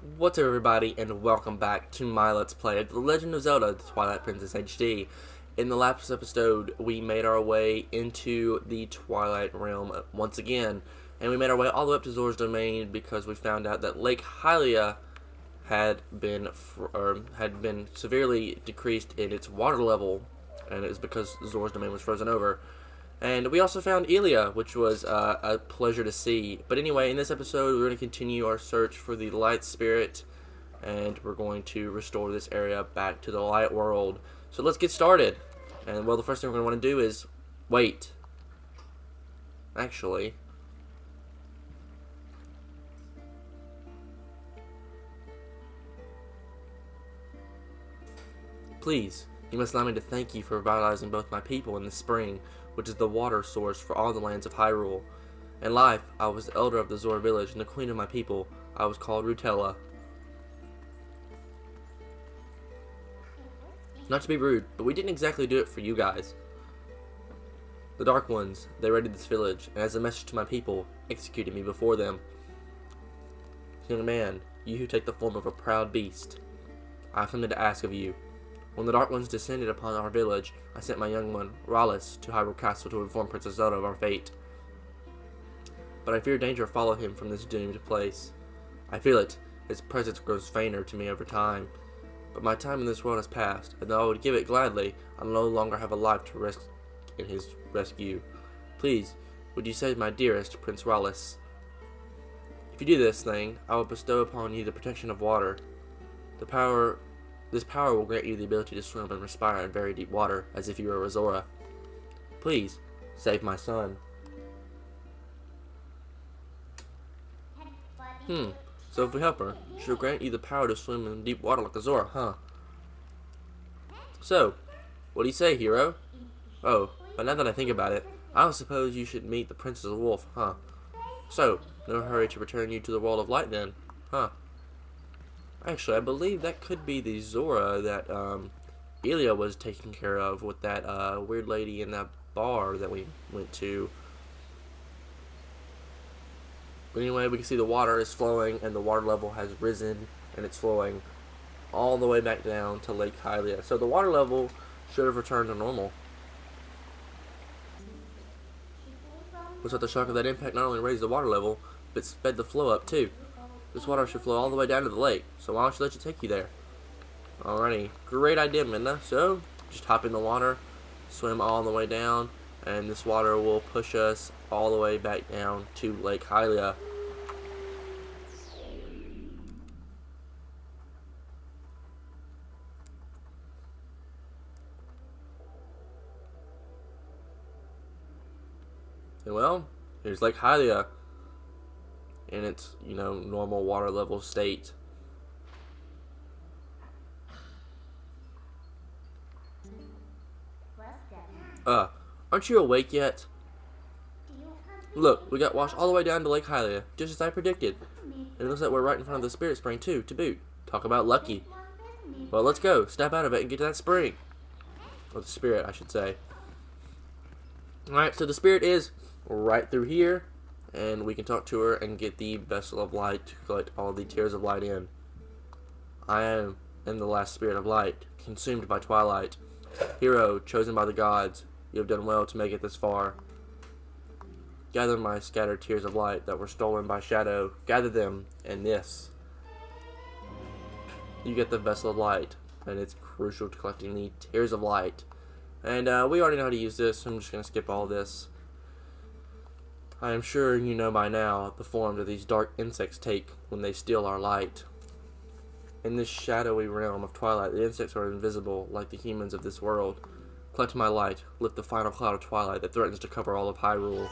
What's up everybody, and welcome back to my Let's Play of The Legend of Zelda, the Twilight Princess HD. In the last episode, we made our way into the Twilight Realm once again, and we made our way all the way up to Zora's Domain because we found out that Lake Hylia had been severely decreased in its water level, and it was because Zora's Domain was frozen over. And we also found Elia, which was a pleasure to see. But anyway, in this episode, we're going to continue our search for the Light Spirit, and we're going to restore this area back to the Light World. So let's get started. And, well, the first thing we're going to want to do is wait. Actually, please, you must allow me to thank you for revitalizing both my people and the spring, which is the water source for all the lands of Hyrule. In life, I was the elder of the Zora village and the queen of my people. I was called Rutella. Not to be rude, but we didn't exactly do it for you guys. The Dark Ones, they raided this village, and as a message to my people, executed me before them. Young man, you who take the form of a proud beast, I have something to ask of you. When the Dark Ones descended upon our village, I sent my young one, Rallis, to Hyrule Castle to inform Princess Zelda of our fate. But I fear danger follow him from this doomed place. I feel it. His presence grows fainter to me over time. But my time in this world has passed, and though I would give it gladly, I no longer have a life to risk in his rescue. Please, would you save my dearest, Prince Rallis? If you do this thing, I will bestow upon you the protection of water. This power will grant you the ability to swim and respire in very deep water, as if you were a Zora. Please, save my son. So if we help her, she'll grant you the power to swim in deep water like a Zora, huh? So, what do you say, hero? Oh, but now that I think about it, I don't suppose you should meet the Princess Wolf, huh? So, no hurry to return you to the world of light then, huh? Actually, I believe that could be the Zora that Elia was taking care of with that weird lady in that bar that we went to. But anyway, we can see the water is flowing, and the water level has risen, and it's flowing all the way back down to Lake Hylia. So the water level should have returned to normal. Looks like the shock of that impact not only raised the water level, but sped the flow up too. This water should flow all the way down to the lake, so why don't you let you take you there? Alrighty, great idea, Minna. So, just hop in the water, swim all the way down, and this water will push us all the way back down to Lake Hylia. And well, here's Lake Hylia in its, normal water level state. Aren't you awake yet? Look, we got washed all the way down to Lake Hylia, just as I predicted. And it looks like we're right in front of the Spirit Spring too, to boot. Talk about lucky. Well, let's go, step out of it and get to that spring. Or the Spirit, I should say. Alright, so the Spirit is right through here, and we can talk to her and get the Vessel of Light to collect all the Tears of Light in. I am the last Spirit of Light, consumed by Twilight. Hero, chosen by the gods, you have done well to make it this far. Gather my scattered Tears of Light that were stolen by Shadow. Gather them in this. You get the Vessel of Light, and it's crucial to collecting the Tears of Light. And we already know how to use this, so I'm just going to skip all this. I am sure you know by now the form that these dark insects take when they steal our light. In this shadowy realm of Twilight, the insects are invisible like the humans of this world. Collect my light, lift the final cloud of Twilight that threatens to cover all of Hyrule.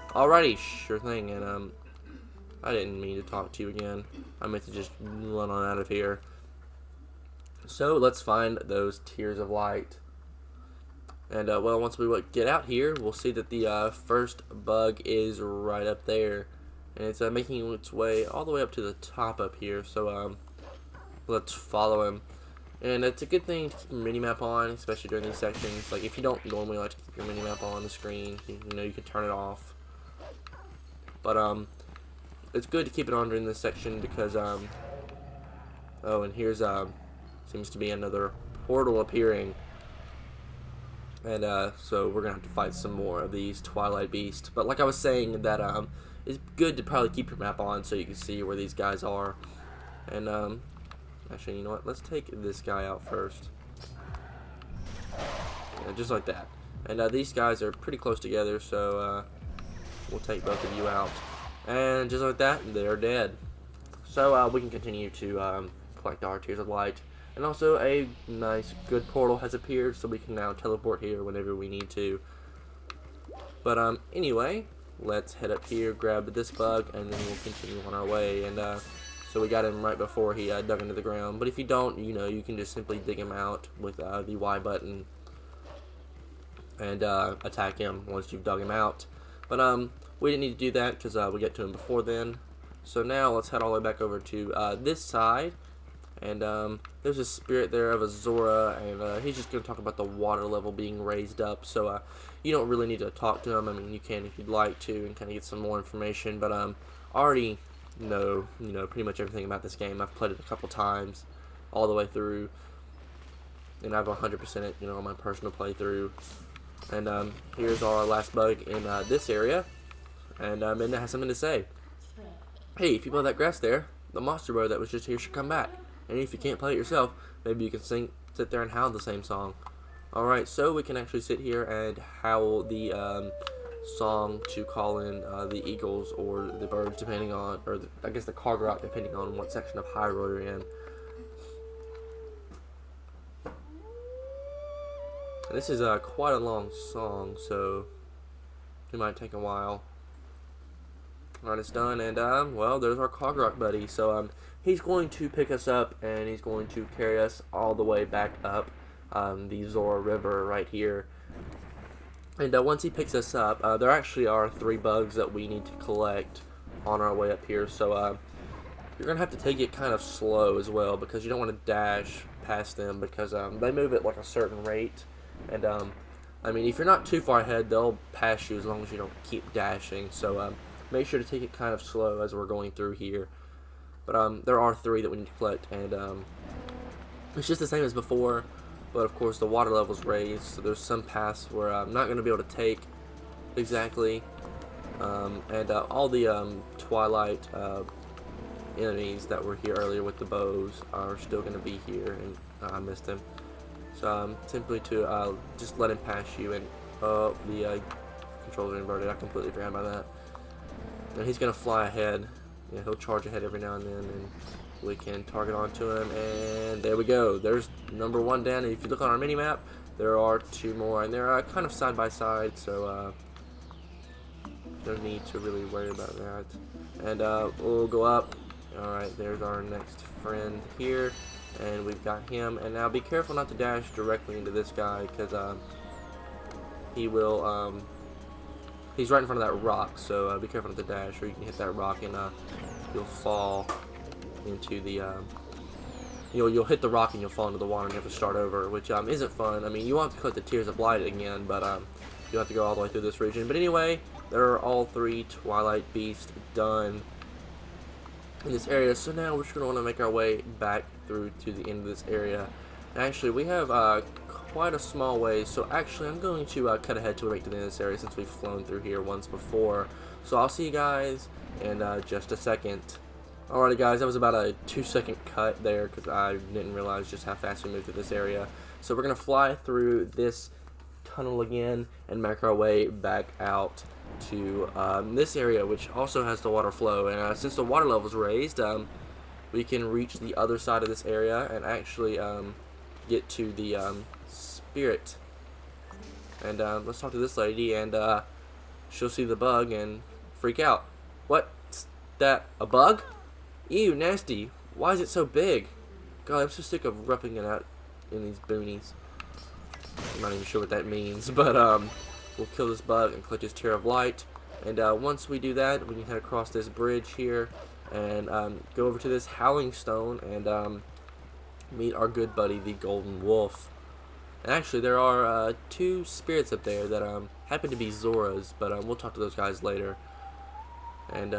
Alrighty, sure thing, and I didn't mean to talk to you again. I meant to just run on out of here. So, let's find those Tears of Light. And, well, once we get out here, we'll see that the first bug is right up there. And it's making its way all the way up to the top up here. So, let's follow him. And it's a good thing to keep your minimap on, especially during these sections. Like, if you don't normally like to keep your minimap on the screen, you can turn it off. But, it's good to keep it on during this section because, Oh, and here's seems to be another portal appearing. And so we're gonna have to fight some more of these Twilight beasts. But like I was saying, that it's good to probably keep your map on so you can see where these guys are. And actually, you know what? Let's take this guy out first. Yeah, just like that. And these guys are pretty close together, so we'll take both of you out. And just like that, they're dead. So we can continue to collect our Tears of Light. And also a nice, good portal has appeared, so we can now teleport here whenever we need to. But anyway, let's head up here, grab this bug, and then we'll continue on our way. And so we got him right before he dug into the ground. But if you don't, you know, you can just simply dig him out with the Y button and attack him once you've dug him out. But we didn't need to do that because we get to him before then. So now let's head all the way back over to this side. And there's a spirit there of a Zora, and he's just going to talk about the water level being raised up. So you don't really need to talk to him. I mean, you can if you'd like to and kind of get some more information. But I already know, pretty much everything about this game. I've played it a couple times, all the way through, and I've 100% it, on my personal playthrough. And here's our last bug in this area, and Midna has something to say. Hey, if you blow that grass there, the monster bro that was just here should come back. And if you can't play it yourself, maybe you can sit there and howl the same song. Alright, so we can actually sit here and howl the song to call in the eagles or the birds, depending on, or I guess the Cargarot, depending on what section of Hyrule you're in. And this is quite a long song, so it might take a while. Alright, it's done, and well, there's our Cargarot buddy. So he's going to pick us up, and he's going to carry us all the way back up the Zora River right here. And once he picks us up, there actually are 3 bugs that we need to collect on our way up here. So you're going to have to take it kind of slow as well, because you don't want to dash past them, because they move at like a certain rate. And I mean, if you're not too far ahead, they'll pass you as long as you don't keep dashing. So make sure to take it kind of slow as we're going through here. But there are 3 that we need to collect, and it's just the same as before, but of course the water level's raised, so there's some paths where I'm not going to be able to take exactly, and all the Twilight enemies that were here earlier with the bows are still going to be here, and I missed them. So simply to just let him pass you, and the controls are inverted. I completely forgot about that. And he's going to fly ahead. Yeah, he'll charge ahead every now and then, and we can target onto him, and there we go. There's number 1 down, and if you look on our mini-map, there are 2 more, and they're kind of side by side, so no need to really worry about that. And we'll go up. Alright, there's our next friend here, and we've got him. And now be careful not to dash directly into this guy, because he will he's right in front of that rock, so be careful not to dash, or you can hit that rock and you'll fall into the you'll hit the rock and you'll fall into the water and you have to start over, which isn't fun. I mean, you want to collect the Tears of Light again, but you'll have to go all the way through this region. But anyway, there are all 3 Twilight beasts done in this area. So now we're just going to want to make our way back through to the end of this area. And actually, we have quite a small way, so actually I'm going to cut ahead to right to the end of this area, since we've flown through here once before. So I'll see you guys in just a second. Alrighty guys, that was about a 2-second cut there, because I didn't realize just how fast we moved through this area. So we're going to fly through this tunnel again and make our way back out to this area, which also has the water flow. And since the water level is raised, we can reach the other side of this area and actually get to the spirit. And let's talk to this lady, and she'll see the bug and freak out. What's that, a bug? Ew, nasty. Why is it so big? God, I'm so sick of roughing it out in these boonies. I'm not even sure what that means, but we'll kill this bug and collect his Tear of Light. And once we do that, we can head across this bridge here and go over to this Howling Stone and meet our good buddy, the Golden Wolf. And actually, there are 2 spirits up there that happen to be Zoras, but we'll talk to those guys later. And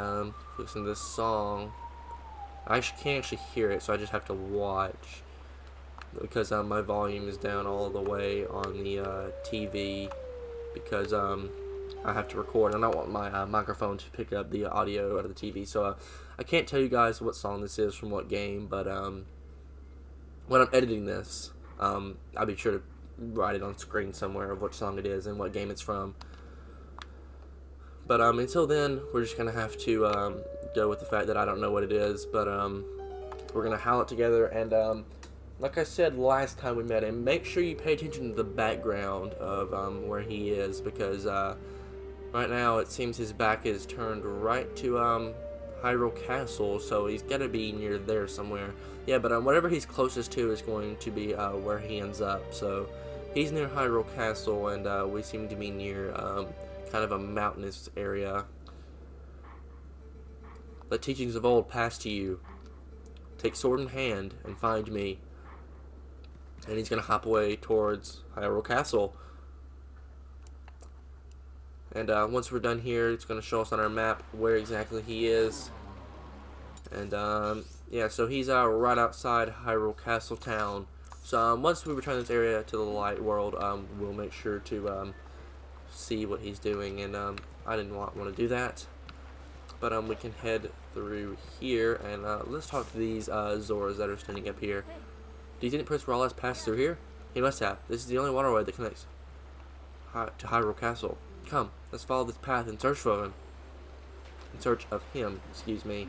listen to this song. I actually can't actually hear it, so I just have to watch. Because my volume is down all the way on the TV. Because I have to record, and I don't want my microphone to pick up the audio out of the TV. So I can't tell you guys what song this is from what game, but when I'm editing this, I'll be sure to write it on screen somewhere of what song it is and what game it's from. But until then, we're just gonna have to go with the fact that I don't know what it is. But we're gonna howl it together, and like I said last time we met him, make sure you pay attention to the background of where he is, because right now it seems his back is turned right to Hyrule Castle, so he's gotta be near there somewhere. Yeah, but whatever he's closest to is going to be where he ends up. So he's near Hyrule Castle, and we seem to be near kind of a mountainous area. The teachings of old pass to you. Take sword in hand and find me. And he's going to hop away towards Hyrule Castle. And once we're done here, it's going to show us on our map where exactly he is. And yeah, so he's right outside Hyrule Castle town. So once we return this area to the light world, we'll make sure to see what he's doing. And I didn't want to do that. But we can head through here, and let's talk to these Zoras that are standing up here. Do you think Prince Raul has passed through here? He must have. This is the only waterway that connects to Hyrule Castle. Come, let's follow this path and search for him. In search of him, excuse me.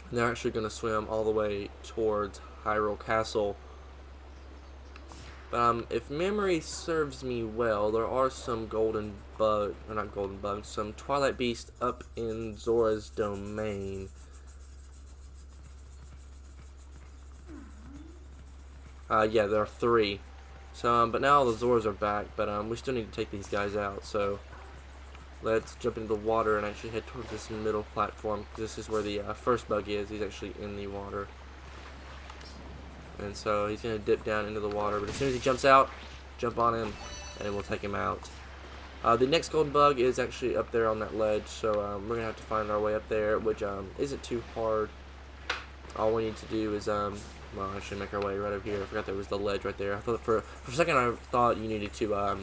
And they're actually going to swim all the way towards Hyrule Castle. But if memory serves me well, there are some golden bug, or not golden bugs, some Twilight beasts up in Zora's domain. Yeah, there are 3. So, but now all the Zoras are back, but we still need to take these guys out. So, let's jump into the water and actually head towards this middle platform. This is where the first bug is. He's actually in the water. And so he's going to dip down into the water, but as soon as he jumps out, jump on him, and we'll take him out. The next golden bug is actually up there on that ledge, so we're going to have to find our way up there, which isn't too hard. All we need to do is, well, I should make our way right up here. I forgot there was the ledge right there. I thought for a second I thought you needed to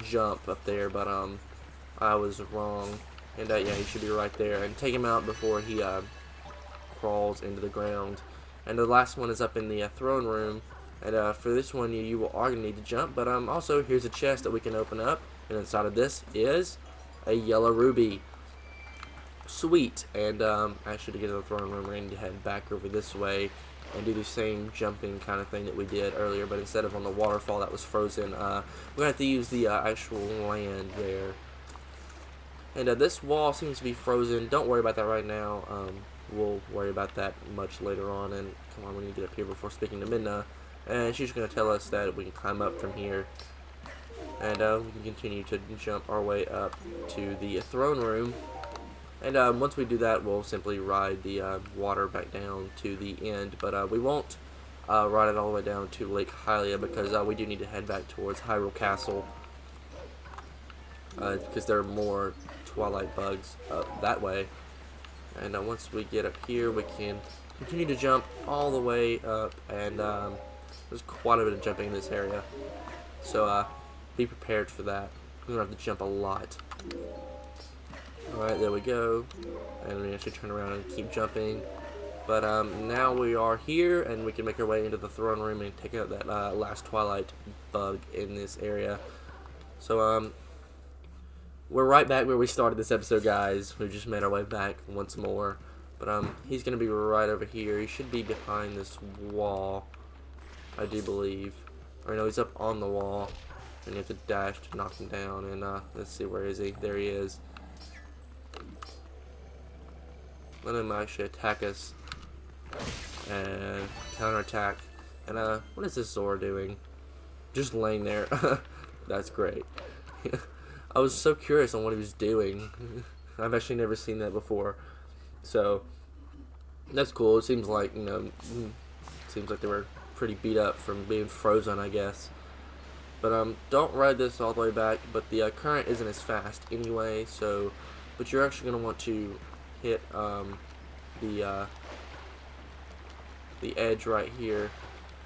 jump up there, but I was wrong. And yeah, he should be right there. And take him out before he crawls into the ground. And the last one is up in the throne room. And for this one, you are going to need to jump. But also, here's a chest that we can open up. And inside of this is a yellow ruby. Sweet. And actually, to get to the throne room, we're going to head back over this way and do the same jumping kind of thing that we did earlier. But instead of on the waterfall that was frozen, we're going to have to use the actual land there. And this wall seems to be frozen. Don't worry about that right now. We'll worry about that much later on. And come on, we need to get up here before speaking to Midna. And she's going to tell us that we can climb up from here. And we can continue to jump our way up to the throne room. And once we do that, we'll simply ride the water back down to the end. But we won't ride it all the way down to Lake Hylia, because we do need to head back towards Hyrule Castle. Because there are more Twilight bugs up that way. And once we get up here, we can continue to jump all the way up, and there's quite a bit of jumping in this area. So be prepared for that. We're going to have to jump a lot. Alright, there we go. And we actually turn around and keep jumping. But now we are here, and we can make our way into the throne room and take out that last Twilight bug in this area. So we're right back where we started this episode, guys. We just made our way back once more. But he's going to be right over here. He should be behind this wall, I do believe. Or no, he's up on the wall. And you have to dash to knock him down. And let's see, where is he? There he is. Let him actually attack us. And counterattack. And what is this Zora doing? Just laying there. That's great. I was so curious on what he was doing. I've actually never seen that before. So, that's cool. It seems like, you know, seems like they were pretty beat up from being frozen, I guess. But, don't ride this all the way back. But the current isn't as fast anyway, so, but you're actually going to want to hit the edge right here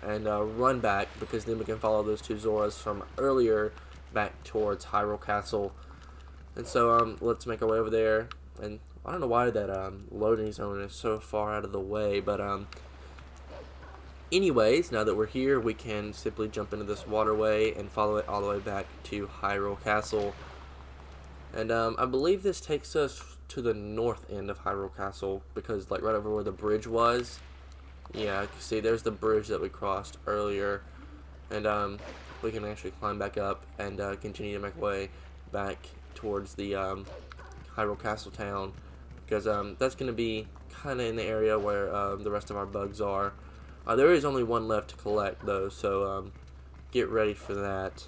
and run back, because then we can follow those two Zoras from earlier back towards Hyrule Castle. And so let's make our way over there. And I don't know why that loading zone is so far out of the way, but anyways, now that we're here, we can simply jump into this waterway and follow it all the way back to Hyrule Castle. And I believe this takes us to the north end of Hyrule Castle, because like right over where the bridge was. Yeah, see, there's the bridge that we crossed earlier, and we can actually climb back up and continue to make our way back towards the Hyrule Castle town, because that's going to be kind of in the area where the rest of our bugs are. There is only one left to collect though, so get ready for that.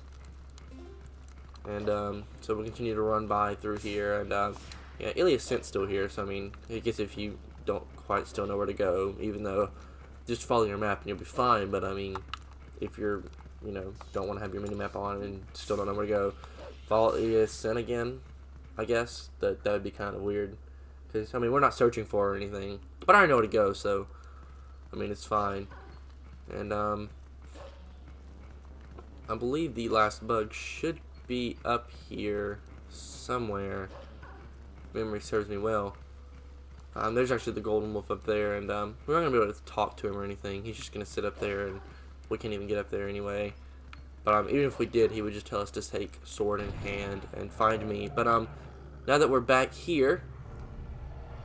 And so we'll continue to run by through here, and yeah, Ilia's Scent's still here, so I mean, I guess if you don't quite still know where to go, even though just follow your map and you'll be fine, but I mean, if you're, you know, don't want to have your mini map on and still don't know where to go, follow Ilia's Scent again. I guess that would be kind of weird, because I mean, we're not searching for her or anything, but I already know where to go, so I mean, it's fine. And I believe the last bug should be up here somewhere. Memory serves me well. There's actually the golden wolf up there, and we're not gonna be able to talk to him or anything. He's just gonna sit up there, and we can't even get up there anyway. But even if we did, he would just tell us to take sword in hand and find me. But now that we're back here,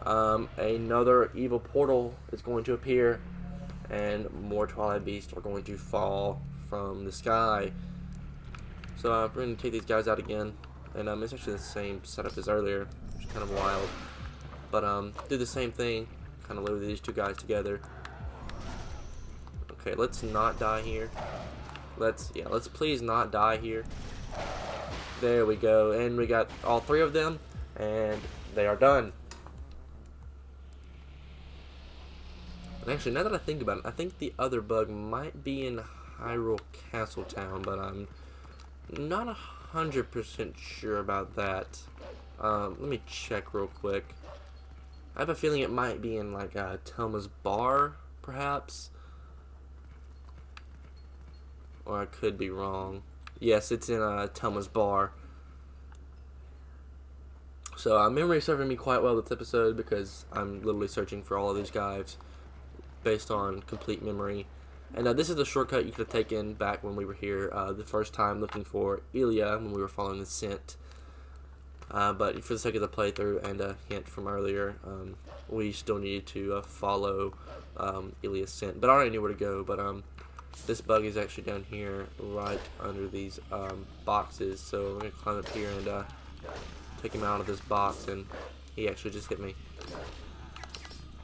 another evil portal is going to appear, and more Twilight beasts are going to fall from the sky. So we're going to take these guys out again, and it's actually the same setup as earlier, which is kind of wild. But do the same thing, kind of lure these two guys together. Okay, let's not die here. Let's please not die here. There we go, and we got all three of them, and they are done. And actually, now that I think about it, I think the other bug might be in Hyrule Castle Town, but I'm not 100% sure about that. Let me check real quick. I have a feeling it might be in like Telma's Bar, perhaps. Or I could be wrong. Yes, it's in Telma's Bar. So memory is serving me quite well this episode, because I'm literally searching for all of these guys based on complete memory. And this is the shortcut you could have taken back when we were here the first time looking for Ilia, when we were following the scent. But for the sake of the playthrough and a hint from earlier, we still needed to follow Ilia's scent. But I already knew where to go. But this bug is actually down here, right under these boxes. So we're gonna climb up here and take him out of this box. And he actually just hit me.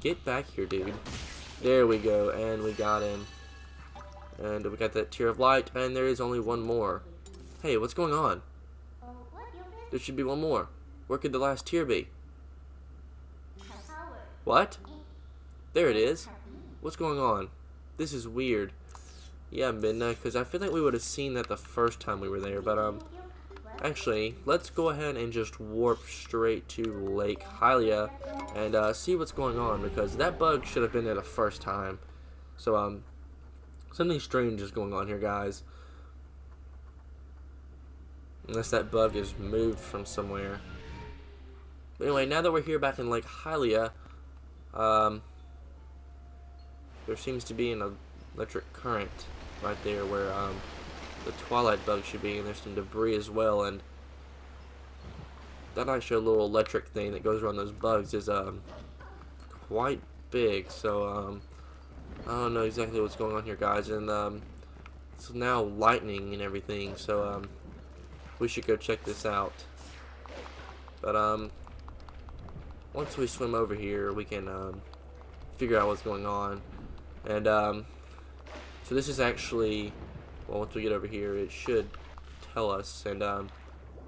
Get back here, dude. There we go, and we got him. And we got that tear of light, and there is only one more. Hey, what's going on? There should be one more. Where could the last tear be? What? There it is. What's going on? This is weird. Yeah, Midna, because I feel like we would have seen that the first time we were there, but actually, let's go ahead and just warp straight to Lake Hylia and see what's going on, because that bug should have been there the first time. So something strange is going on here, guys. Unless that bug is moved from somewhere. But anyway, now that we're here back in Lake Hylia, there seems to be an electric current right there where the Twilight bug should be, and there's some debris as well, and that actually little electric thing that goes around those bugs is quite big. So I don't know exactly what's going on here, guys, and it's now lightning and everything, so we should go check this out. But once we swim over here, we can figure out what's going on. And so this is actually, well, once we get over here, it should tell us. And now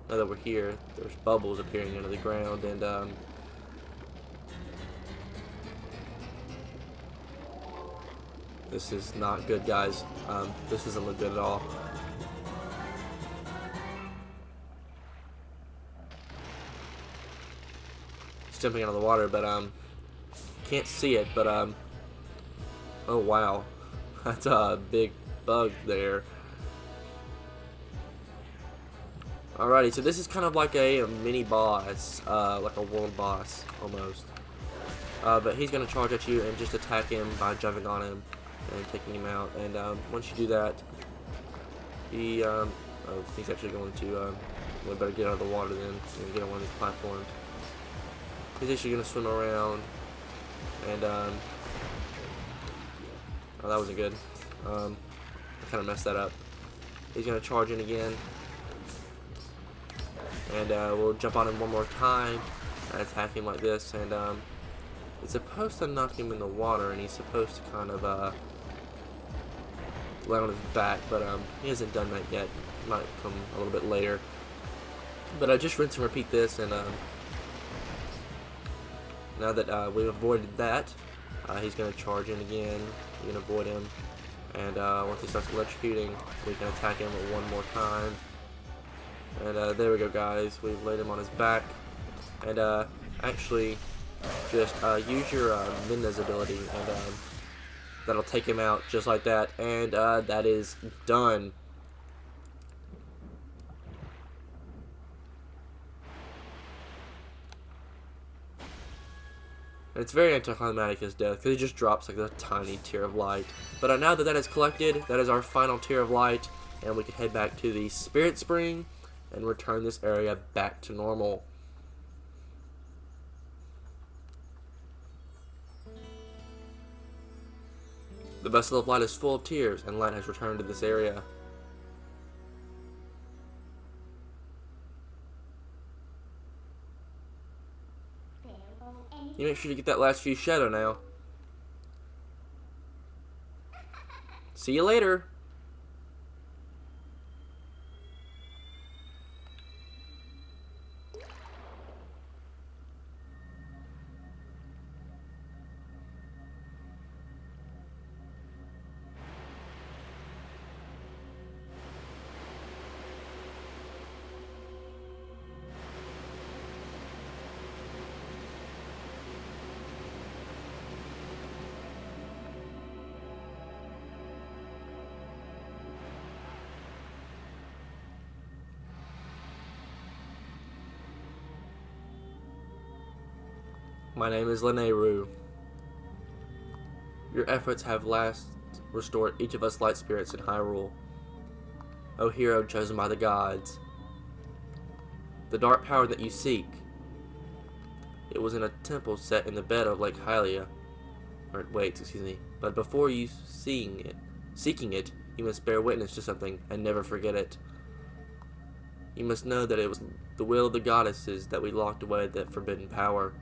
that we're here, there's bubbles appearing under the ground, and this is not good, guys. This doesn't look good at all. He's jumping out of the water, but can't see it. But oh wow, that's a big bug there. Alrighty, so this is kind of like a mini boss, like a world boss almost. But he's gonna charge at you and just attack him by jumping on him and taking him out. And once you do that, he he's actually going to. We better get out of the water then and get on one of these platforms. He's actually gonna swim around, and oh, that wasn't good. I kind of messed that up. He's gonna charge in again. And we'll jump on him one more time and attack him like this, and it's supposed to knock him in the water, and he's supposed to kind of land on his back, but he hasn't done that yet. Might come a little bit later. But just rinse and repeat this, and now that we've avoided that, he's going to charge in again. You can avoid him, and once he starts electrocuting, we can attack him one more time. And there we go, guys. We've laid him on his back. And actually, just use your Midna's ability, and that'll take him out just like that. And that is done. And it's very anticlimactic, his death, because he just drops like a tiny tear of light. But now that that is collected, that is our final tear of light, and we can head back to the Spirit Spring and return this area back to normal. The Vessel of Light is full of tears, and light has returned to this area. You make sure to get that last few shadow now. See you later. My name is Leneru. Your efforts have last restored each of us light spirits in Hyrule. O hero chosen by the gods. The dark power that you seek. It was in a temple set in the bed of Lake Hylia. But before you seeking it, you must bear witness to something and never forget it. You must know that it was the will of the goddesses that we locked away that forbidden power.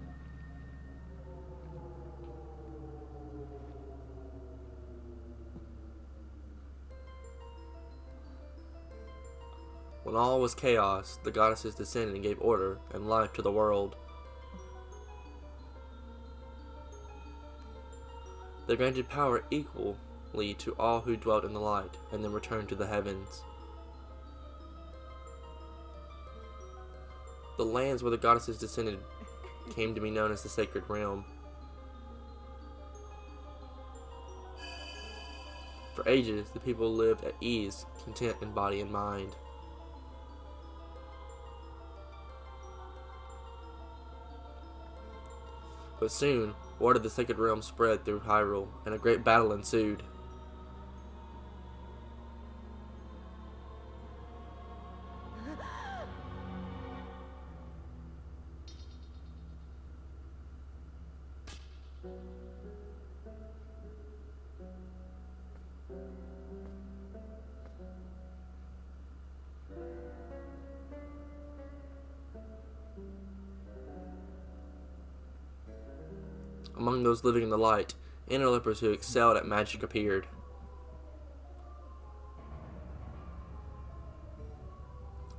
When all was chaos, the goddesses descended and gave order and life to the world. They granted power equally to all who dwelt in the light, and then returned to the heavens. The lands where the goddesses descended came to be known as the Sacred Realm. For ages, the people lived at ease, content in body and mind. But soon, word of the Sacred Realm spread through Hyrule, and a great battle ensued. Among those living in the light, interlopers who excelled at magic appeared.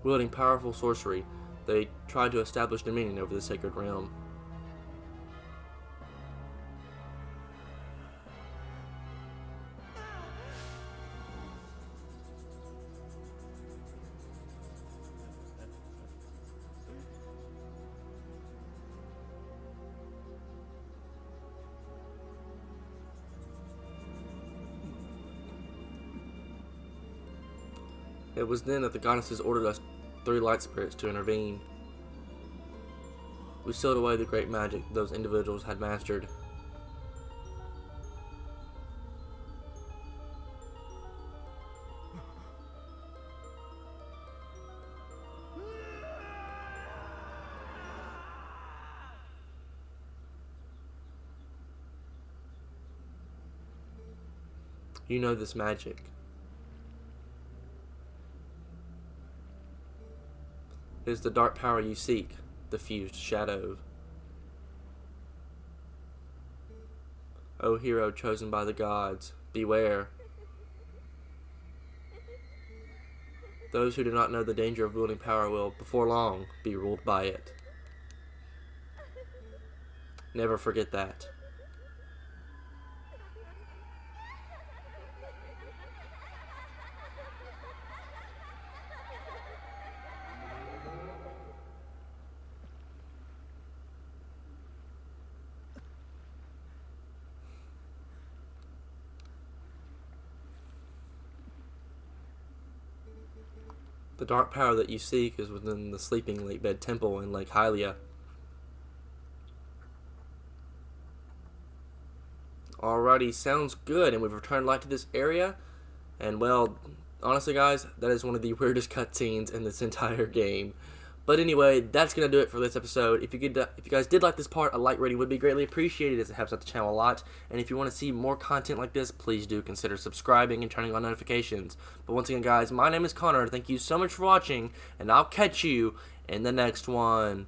Wielding powerful sorcery, they tried to establish dominion over the Sacred Realm. It was then that the goddesses ordered us 3 light spirits to intervene. We sealed away the great magic those individuals had mastered. You know this magic. It is the dark power you seek, the fused shadow. O hero chosen by the gods, beware. Those who do not know the danger of wielding power will, before long, be ruled by it. Never forget that. The dark power that you seek is within the sleeping lake bed temple in Lake Hylia. Alrighty, sounds good, and we've returned light to this area. And well, honestly guys, that is one of the weirdest cutscenes in this entire game. But anyway, that's going to do it for this episode. If you guys did like this part, a like rating would be greatly appreciated as it helps out the channel a lot. And if you want to see more content like this, please do consider subscribing and turning on notifications. But once again guys, my name is Connor. Thank you so much for watching, and I'll catch you in the next one.